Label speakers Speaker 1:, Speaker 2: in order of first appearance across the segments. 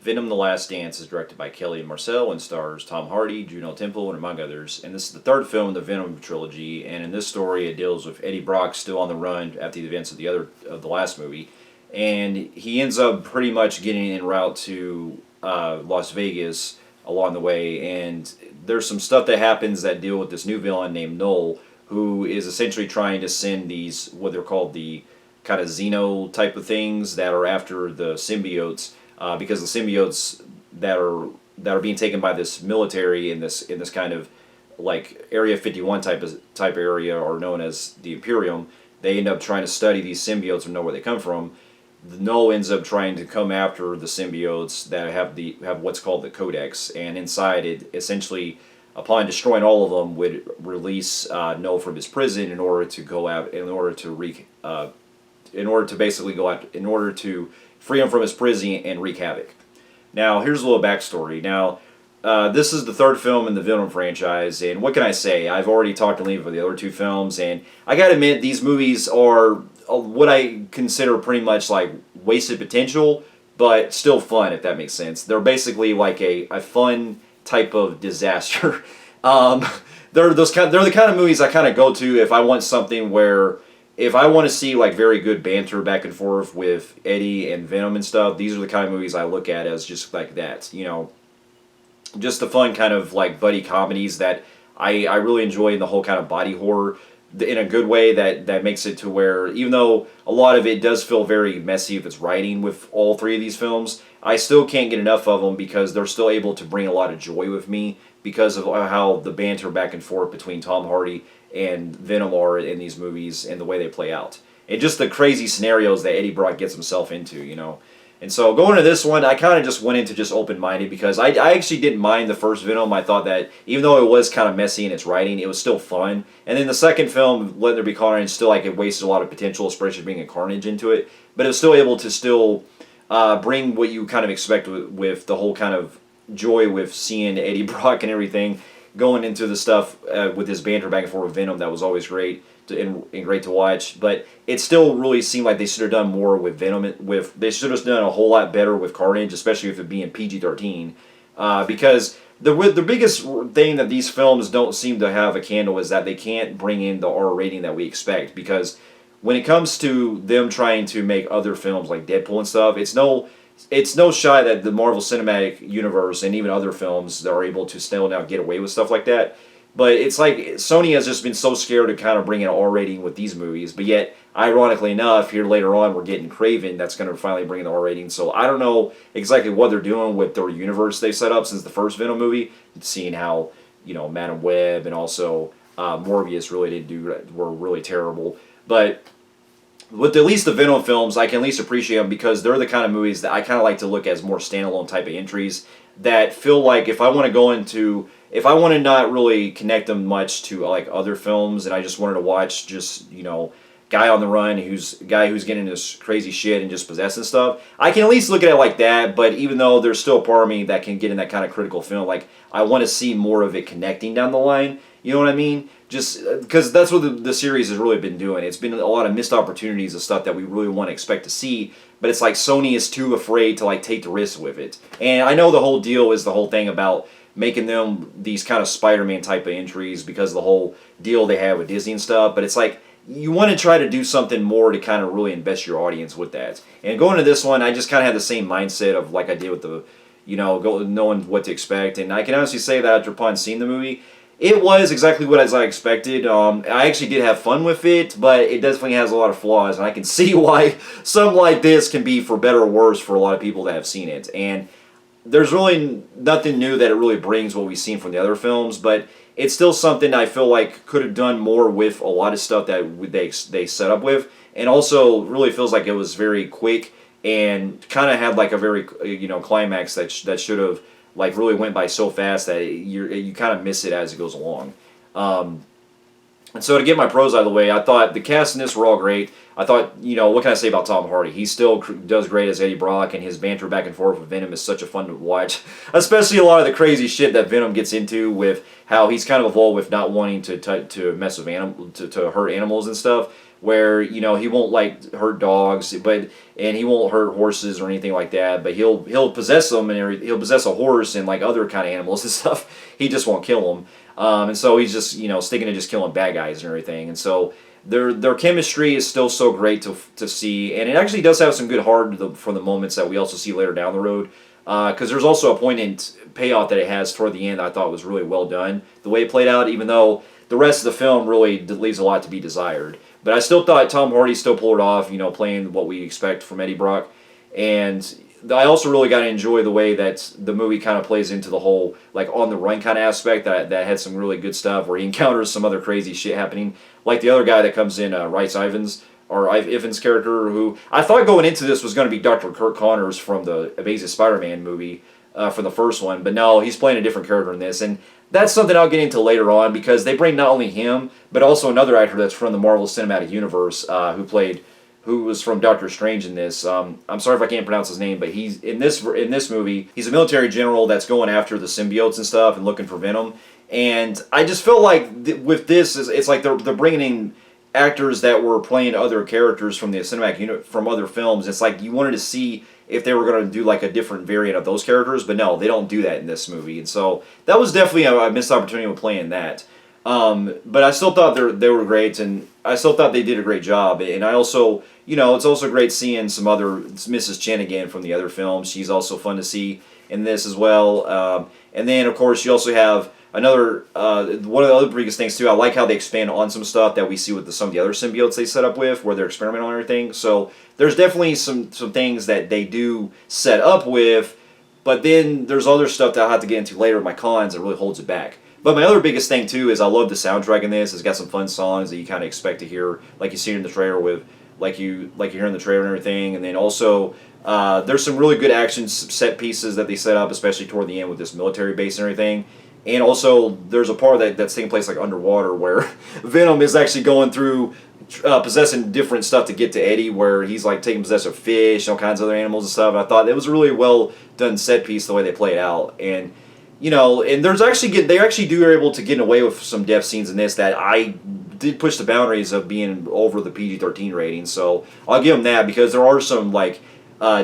Speaker 1: Venom: The Last Dance is directed by Kelly and Marcel and stars Tom Hardy, Juno Temple, and among others. And this is the third film in the Venom trilogy. And in this story, it deals with Eddie Brock still on the run after the events of the last movie, and he ends up pretty much getting en route to Las Vegas along the way. And there's some stuff that happens that deal with this new villain named Null, who is essentially trying to send these what they're called the kind of Xeno type of things that are after the symbiotes, because the symbiotes that are being taken by this military in this kind of like Area 51 type area are known as the Imperium. They end up trying to study these symbiotes and know where they come from. The Null ends up trying to come after the symbiotes that have what's called the Codex, and inside it essentially, upon destroying all of them, would release Null from his prison in order to go out, in order to free him from his prison and wreak havoc. Now, here's a little backstory. Now, this is the third film in the Venom franchise, and what can I say? I've already talked to Liam about the other two films, and I gotta admit, these movies are what I consider pretty much like wasted potential, but still fun, if that makes sense. They're basically like a fun type of disaster. They're the kind of movies I kind of go to if I want something where, if I want to see like very good banter back and forth with Eddie and Venom and stuff, these are the kind of movies I look at as just like that, just the fun kind of like buddy comedies that I really enjoy, in the whole kind of body horror in a good way that makes it to where, even though a lot of it does feel very messy if it's writing with all three of these films, I still can't get enough of them because they're still able to bring a lot of joy with me because of how the banter back and forth between Tom Hardy and Venom are in these movies and the way they play out. And just the crazy scenarios that Eddie Brock gets himself into. And so going to this one, I kind of just went into just open-minded because I actually didn't mind the first Venom. I thought that even though it was kind of messy in its writing, it was still fun. And then the second film, Let There Be Carnage, still like it wasted a lot of potential, especially bringing Carnage into it. But it was still able to still bring what you kind of expect with the whole kind of joy with seeing Eddie Brock and everything going into the stuff with his banter back and forth with Venom. That was always great and great to watch, but it still really seemed like they should have done more with Venom. They should have done a whole lot better with Carnage, especially with it being PG-13, because the biggest thing that these films don't seem to have a candle is that they can't bring in the R rating that we expect, because when it comes to them trying to make other films like Deadpool and stuff, it's no shy that the Marvel Cinematic Universe and even other films that are able to still now get away with stuff like that. But it's like Sony has just been so scared to kind of bring in an R rating with these movies. But yet, ironically enough, here later on, we're getting Craven that's going to finally bring in the R rating. So I don't know exactly what they're doing with their universe they've set up since the first Venom movie. Seeing how, Madam Web and also Morbius were really terrible. But with at least the Venom films, I can at least appreciate them because they're the kind of movies that I kind of like to look as more standalone type of entries that feel like if I want to not really connect them much to like other films and I just wanted to watch just, guy on the run who's getting this crazy shit and just possessing stuff, I can at least look at it like that. But even though there's still a part of me that can get in that kind of critical film, like I want to see more of it connecting down the line. You know what I mean? Just because that's what the series has really been doing. It's been a lot of missed opportunities of stuff that we really want to expect to see, but it's like Sony is too afraid to like take the risk with it. And I know the whole deal is the whole thing about making them these kind of Spider-Man type of entries because of the whole deal they have with Disney and stuff, but it's like you want to try to do something more to kind of really invest your audience with that. And going to this one, I just kind of had the same mindset of like I did with the, knowing what to expect. And I can honestly say that after upon seeing the movie, it was exactly what I expected. I actually did have fun with it, but it definitely has a lot of flaws, and I can see why something like this can be for better or worse for a lot of people that have seen it. And there's really nothing new that it really brings what we've seen from the other films, but it's still something I feel like could have done more with a lot of stuff that they set up with, and also really feels like it was very quick and kind of had like a very climax that should have like really went by so fast that you kind of miss it as it goes along. And so to get my pros out of the way, I thought the cast in this were all great. I thought, what can I say about Tom Hardy? He still does great as Eddie Brock, and his banter back and forth with Venom is such a fun to watch. Especially a lot of the crazy shit that Venom gets into with how he's kind of evolved with not wanting to mess with to hurt animals and stuff. where he won't like hurt dogs, and he won't hurt horses or anything like that. But he'll possess them, and he'll possess a horse and like other kind of animals and stuff. He just won't kill them, and so he's just sticking to just killing bad guys and everything. And so their chemistry is still so great to see, and it actually does have some good heart for the moments that we also see later down the road. Because there's also a poignant payoff that it has toward the end that I thought was really well done. The way it played out, even though the rest of the film really leaves a lot to be desired. But I still thought Tom Hardy still pulled it off, playing what we expect from Eddie Brock. And I also really got to enjoy the way that the movie kind of plays into the whole, like, on the run kind of aspect that had some really good stuff where he encounters some other crazy shit happening. Like the other guy that comes in, Rice Ivans, or Ivan's character, who I thought going into this was going to be Dr. Kirk Connors from the Amazing Spider-Man movie, from the first one, but no, he's playing a different character in this, and that's something I'll get into later on, because they bring not only him, but also another actor that's from the Marvel Cinematic Universe, who was from Doctor Strange in this. I'm sorry if I can't pronounce his name, but he's in this movie. He's a military general that's going after the symbiotes and stuff and looking for Venom, and I just feel like with this, it's like they're bringing in actors that were playing other characters from the cinematic unit from other films. It's like you wanted to see if they were going to do like a different variant of those characters, but no, they don't do that in this movie. And so that was definitely a missed opportunity with playing that. But I still thought they were great, and I still thought they did a great job. And I also, it's also great seeing some other Mrs. Chen again from the other films. She's also fun to see in this as well. And then of course you also have another, one of the other biggest things too, I like how they expand on some stuff that we see with some of the other symbiotes they set up with, where they're experimenting on everything. So there's definitely some things that they do set up with, but then there's other stuff that I'll have to get into later with my cons that really holds it back. But my other biggest thing too is I love the soundtrack in this. It's got some fun songs that you kind of expect to hear, like you see in the trailer with, like you hear in the trailer and everything. And then also there's some really good action set pieces that they set up, especially toward the end with this military base and everything. And also, there's a part that's taking place like underwater where Venom is actually going through possessing different stuff to get to Eddie, where he's like taking possession of fish, all kinds of other animals and stuff. And I thought it was a really well done set piece the way they play it out. And and there's actually they are able to get away with some death scenes in this that I did push the boundaries of being over the PG-13 rating. So I'll give them that, because there are some like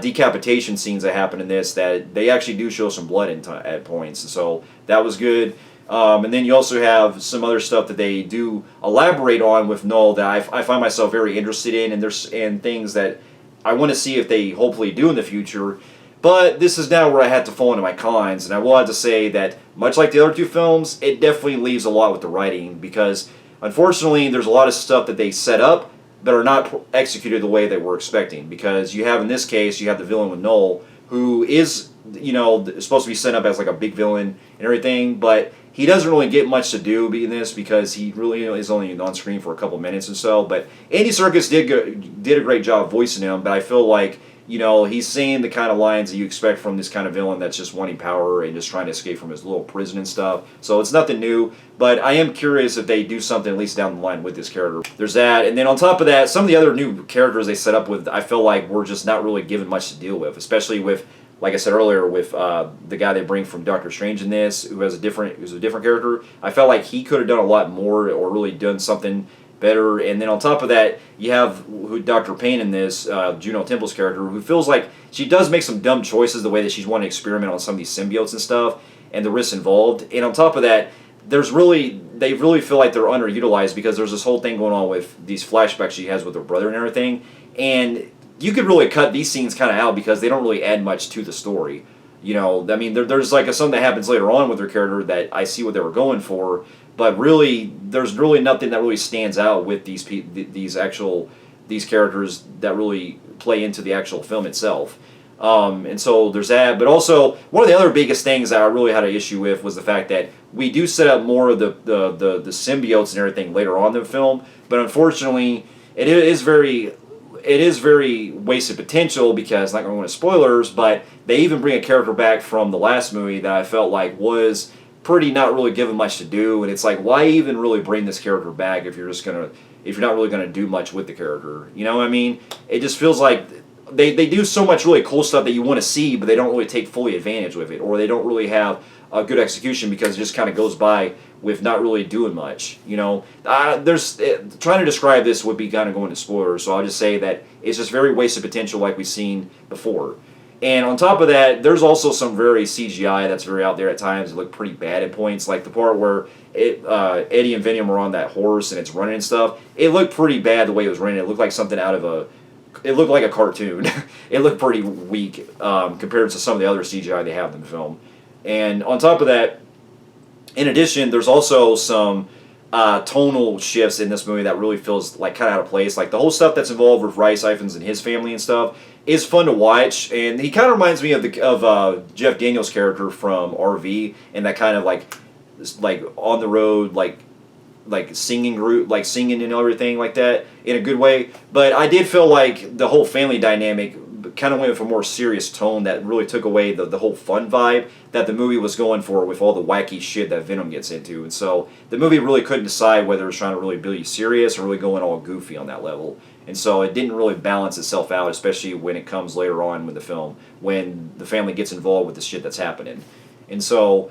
Speaker 1: decapitation scenes that happen in this that they actually do show some blood at points, so that was good. And then you also have some other stuff that they do elaborate on with Null that I find myself very interested in, and there's things that I want to see if they hopefully do in the future. But this is now where I had to fall into my cons, and I will have to say that much like the other two films, it definitely leaves a lot with the writing, because unfortunately there's a lot of stuff that they set up that are not executed the way that we're expecting. Because you have, in this case, you have the villain with Null, who is, supposed to be set up as like a big villain and everything, but he doesn't really get much to do in this, because he really is only on screen for a couple minutes and so. But Andy Serkis did a great job voicing him, but I feel like, he's saying the kind of lines that you expect from this kind of villain that's just wanting power and just trying to escape from his little prison and stuff. So it's nothing new, but I am curious if they do something at least down the line with this character. There's that, and then on top of that, some of the other new characters they set up with, I feel like we're just not really given much to deal with, especially with, like I said earlier, with the guy they bring from Doctor Strange in this, who's a different character. I felt like he could have done a lot more, or really done something better. And then on top of that, you have Dr. Payne in this, Juno Temple's character, who feels like she does make some dumb choices the way that she's wanting to experiment on some of these symbiotes and stuff, and the risks involved. And on top of that, they really feel like they're underutilized, because there's this whole thing going on with these flashbacks she has with her brother and everything. And you could really cut these scenes kind of out, because they don't really add much to the story. I mean, there's like something that happens later on with her character that I see what they were going for, but really, there's really nothing that really stands out with these characters that really play into the actual film itself. And so there's that. But also, one of the other biggest things that I really had an issue with was the fact that we do set up more of the symbiotes and everything later on in the film, but unfortunately, it is very wasted potential, because, not going to go into spoilers, but they even bring a character back from the last movie that I felt like was pretty not really given much to do, and it's like, why even really bring this character back if you're not really gonna do much with the character? You know what I mean? It just feels like they do so much really cool stuff that you want to see, but they don't really take fully advantage of it, or they don't really have a good execution because it just kind of goes by with not really doing much. Trying to describe this would be kind of going to spoilers, so I'll just say that it's just very wasted potential like we've seen before. And on top of that, there's also some very CGI that's very out there at times. It looked pretty bad at points, like the part where Eddie and Venom are on that horse and it's running and stuff. It looked pretty bad the way it was running. It looked like something out of it looked like a cartoon. It looked pretty weak compared to some of the other CGI they have in the film. And on top of that, in addition, there's also some tonal shifts in this movie that really feels like kind of out of place. Like the whole stuff that's involved with Rice Iphans and his family and stuff is fun to watch, and he kind of reminds me of Jeff Daniels' character from RV, and that kind of like on the road like singing group, like singing and everything like that in a good way. But I did feel like the whole family dynamic kind of went with a more serious tone that really took away the whole fun vibe that the movie was going for with all the wacky shit that Venom gets into. And so the movie really couldn't decide whether it was trying to really be serious or really going all goofy on that level. And so it didn't really balance itself out, especially when it comes later on with the film, when the family gets involved with the shit that's happening. And so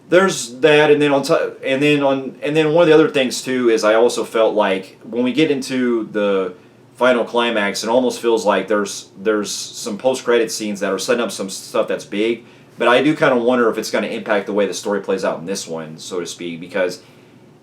Speaker 1: there's that, and then one of the other things too is I also felt like when we get into the final climax, it almost feels like there's some post-credit scenes that are setting up some stuff that's big, but I do kind of wonder if it's going to impact the way the story plays out in this one, so to speak, because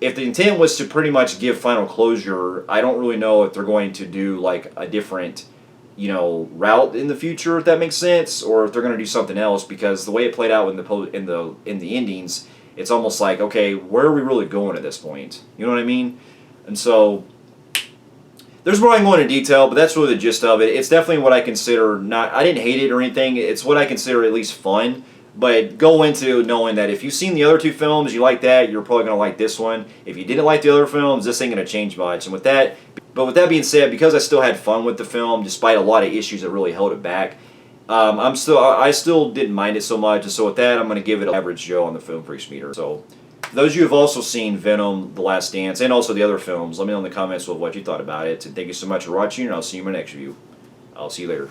Speaker 1: if the intent was to pretty much give final closure, I don't really know if they're going to do like a different, route in the future, if that makes sense, or if they're going to do something else, because the way it played out in the endings, it's almost like, okay, where are we really going at this point? You know what I mean? And so there's more I can go into detail, but that's really the gist of it. It's definitely what I consider I didn't hate it or anything. It's what I consider at least fun. But go into knowing that if you've seen the other two films, you like that, you're probably going to like this one. If you didn't like the other films, this ain't going to change much. And with that being said, because I still had fun with the film, despite a lot of issues that really held it back, I still didn't mind it so much. And so with that, I'm going to give it an average Joe on the Film Freaks meter. So those of you who have also seen Venom, The Last Dance, and also the other films, let me know in the comments what you thought about it. And thank you so much for watching, and I'll see you in my next review. I'll see you later.